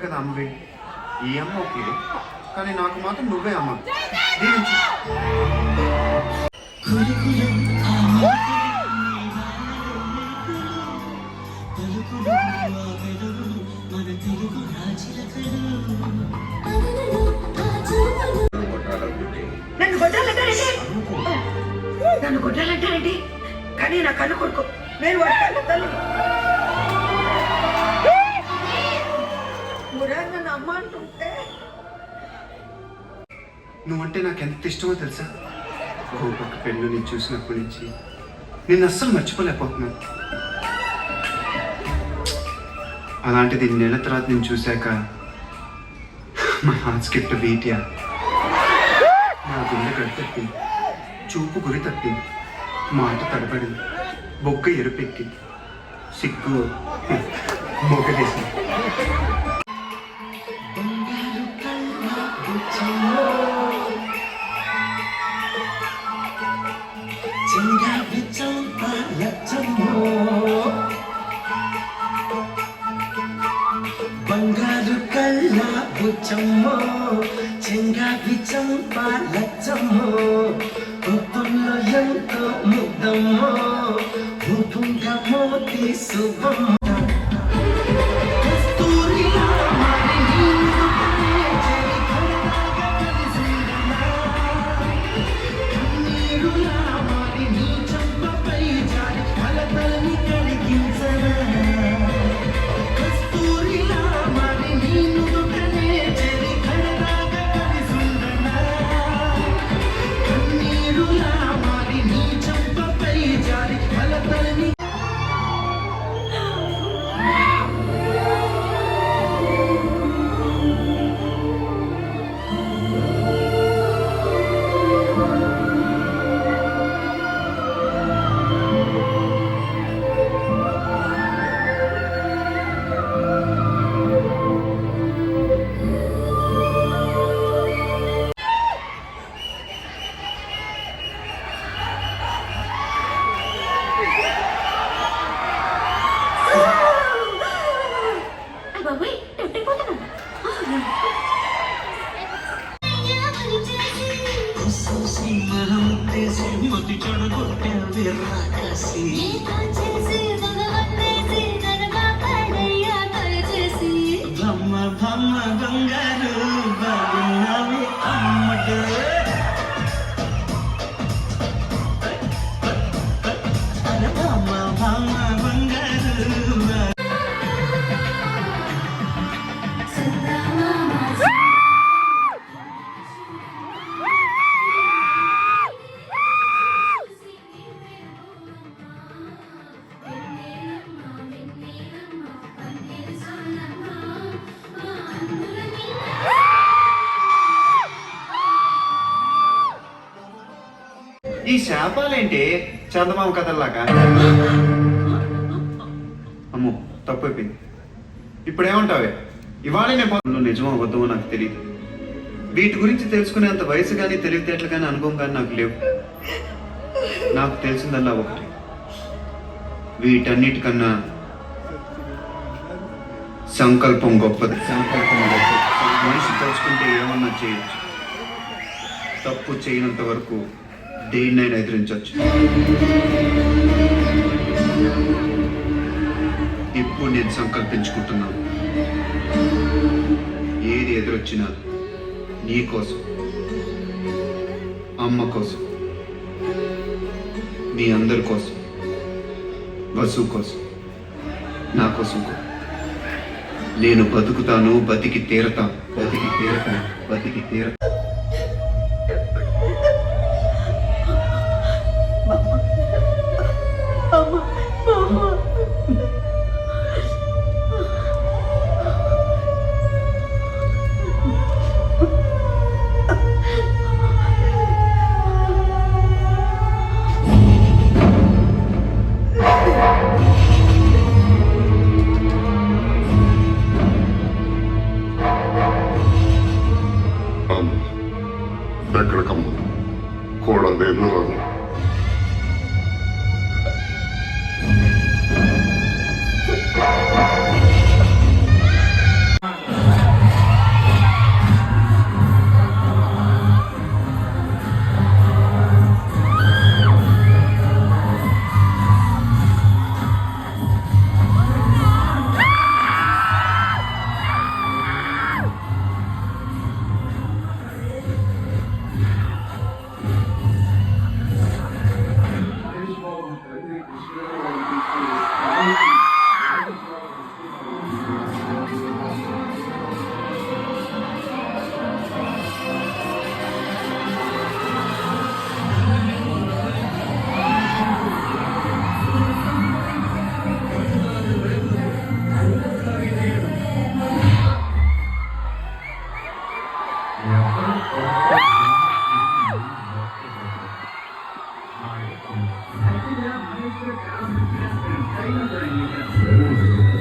కదా అమ్మవి. ఈ అమ్మ ఓకే, కానీ నాకు మాత్రం నువ్వే అమ్మ. దీవించు. నన్ను కొట్టాలంటారండి, కానీ నా కన్ను కొడుకు నేను వాడతాను తల్లి. మురాద్ నన్ను అమ్మ అంటుంటే నువ్వంటే నాకు ఎంత ఇష్టమో తెలుసా. ఒక పెన్ను నేను చూసినప్పటి నుంచి నేను అస్సలు మర్చిపోలేకపోతున్నాను. అలాంటిది నెల తర్వాత నేను చూశాక మై హార్ట్ స్కిప్డ్ బీట్. నా గుండె గడితప్పింది, చూపు గురి తప్పింది, మాట తడబడింది, బొగ్గ ఎరుపెక్కింది, సిగ్గు మోగలేసింది. బంగారు కళ్ళ బుచ్చమ్మో చెంగావి చంప లచ్చమ్మో పొత్తుల్లో ఎంతో ముద్దమ్మో భూతుంగ మోతి శుభమ్మ ఈ శాపాలేంటి చందమామ కథల్లాగా? అమ్మో తప్పైపోయింది. ఇప్పుడు ఏమంటావే? ఇవాళ నేను నిజమో అబద్ధమో నాకు తెలియదు. వీటి గురించి తెలుసుకునేంత వయసు కానీ తెలివితేటలు కానీ అనుభవం కానీ నాకు లేవు. నాకు తెలిసిందల్లా ఒకటి, వీటన్నిటికన్నా సంకల్పం గొప్పది. సంకల్పం గొప్పది. మనిషి తలుచుకుంటే ఏమన్నా చేయొచ్చు. తప్పు చేయనంత వరకు దేన్నైనా ఎదిరించవచ్చు. ఇప్పుడు నేను సంకల్పించుకుంటున్నాను, ఏది ఎదురొచ్చినా నీ కోసం, అమ్మ కోసం, మీ అందరి కోసం, వసు కోసం, నా కోసం కూడా. నేను బతుకుతాను, బతికి తీరతాను, బతికి తీరతాను, బతికి తీరతాను. దగ్గరకమ్మ కోడలు రాదు. యాక్చువల్గా మహేష్ కూడా చాలా మంచిగా టైం ఉంటుంది